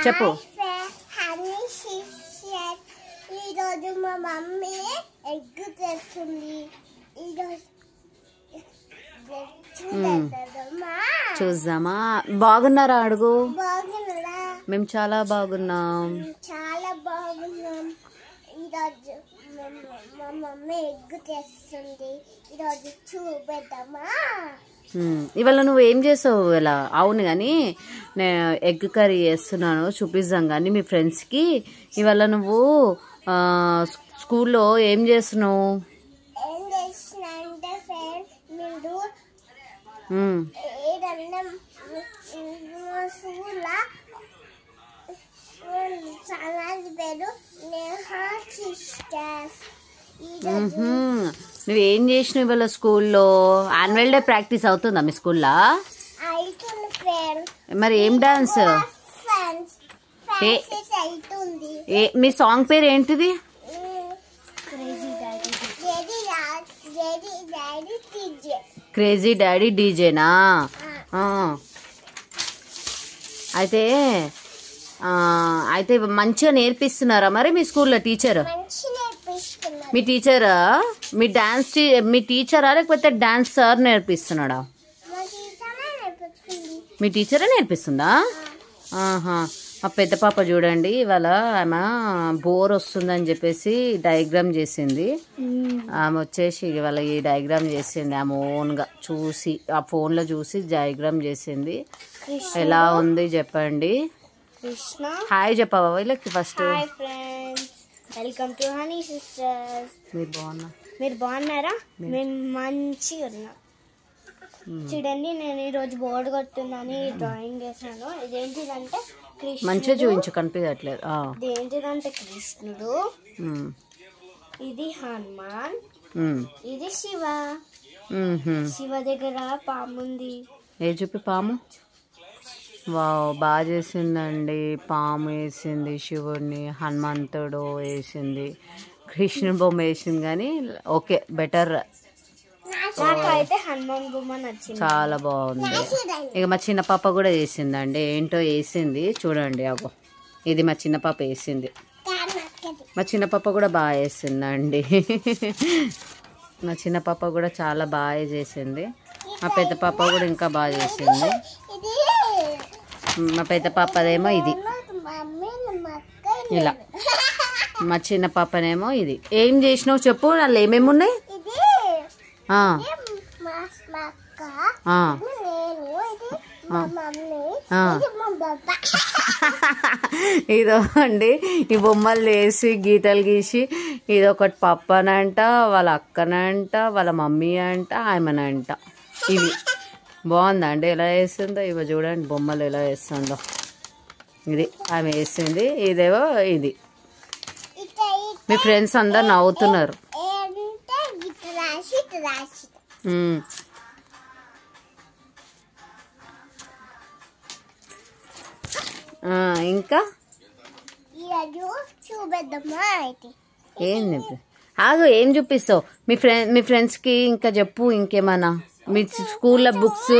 చెప్పు. ఈరోజు మా మమ్మీ ఎగ్ తెస్తుంది. చూద్దామా? బాగున్నారా అడుగు. బాగున్నారా? మేము చాలా బాగున్నాం. చాలా బాగున్నాం. ఈరోజు మా మమ్మీ ఎగ్ తెస్తుంది. ఈరోజు చూపెద్దామా? ఇవాళ నువ్వు ఏం చేసావు? ఇలా అవును కానీ నేను ఎగ్ కర్రీ చేస్తున్నాను, చూపిస్తాం కానీ మీ ఫ్రెండ్స్కి. ఇవాళ నువ్వు స్కూల్లో ఏం చేస్తున్నావు? ఏం చేస్తున్నా అంటే ఫ్రెండ్స్, మీరు ఏదన్నా స్కూల్లో ఛానల్ పేరు నేహా సిస్టర్స్. నువ్వేం చేసినావు ఇవాళ స్కూల్లో? యాన్యువల్ డే ప్రాక్టీస్ అవుతుందా మీ స్కూల్లో? మరి ఏం డాన్స్? మీ సాంగ్ పేరు ఏంటిది? క్రేజీ డాడీ డీజేనా? అయితే మంచిగా నేర్పిస్తున్నారా మరి మీ స్కూల్లో టీచర్? మీ టీచరా? మీ టీచరా లేకపోతే డాన్స్ సార్ నేర్పిస్తున్నాడా? మీ టీచరే నేర్పిస్తుందా? ఆహా. మా పెద్ద పాప చూడండి, ఇవాళ ఆమె బోర్ వస్తుందని చెప్పేసి డయాగ్రామ్ చేసింది. ఆమె వచ్చేసి ఇవాళ ఈ డయాగ్రామ్ చేసింది ఆమె ఓన్గా చూసి, ఆ ఫోన్లో చూసి డయాగ్రామ్ చేసింది. ఎలా ఉంది చెప్పండి. హాయ్ చెప్పవా వీళ్ళకి first. Welcome to honey sisters. మీరు బాగున్నారా? మేము మంచిగా ఉన్నాం. చూడండి, నేను ఈరోజు బోర్డు కొట్టున్నాను, డ్రాయింగ్ చేశాను. ఇదేంటిదంటే మంచిగా చూపించు, కనిపించట్లేదు. ఇదేంటిదంటే కృష్ణుడు, ఇది హనుమాన్, ఇది శివ. శివ దగ్గర పాము ఉంది. ఏ చూపి పాము. వావ్, బాగా చేసిందండి. పాము వేసింది, శివుడిని, హనుమంతుడు వేసింది, కృష్ణుని బొమ్మ వేసింది. కానీ ఓకే, బెటర్. నాకైతే హనుమాన్ బొమ్మ నచ్చింది, చాలా బాగుంది. ఇక మా చిన్న పాప కూడా వేసిందండి. ఏంటో వేసింది చూడండి. అగో ఇది మా చిన్న పాప వేసింది. మా చిన్న పాప కూడా బాగా వేసిందండి. మా చిన్న పాప కూడా చాలా బాగా చేసింది. మా పెద్ద పాప కూడా ఇంకా బాగా చేసింది. మా పెద్ద పాపదేమో ఇది ఇలా, మా చిన్న పాపనేమో ఇది. ఏం చేసినావు చెప్పు, వాళ్ళు ఏమేమి ఉన్నాయి? ఇదో అండి, ఈ బొమ్మలు వేసి గీతలు గీసి, ఇదొకటి పప్పనంట, వాళ్ళ అక్కనంట, వాళ్ళ మమ్మీ అంట, ఆమెనంట. ఇవి బాగుందా అండి ఎలా వేస్తుందో? ఇవి చూడండి బొమ్మలు ఎలా వేస్తుందో. ఇది ఆమె వేసింది, ఇదేవో ఇది. మీ ఫ్రెండ్స్ అందరు నవ్వుతున్నారు. ఇంకా ఏం ఆగు, ఏం చూపిస్తావు మీ ఫ్రెండ్స్కి? ఇంకా చెప్పు ఇంకేమన్నా. మీ స్కూల్లో బుక్స్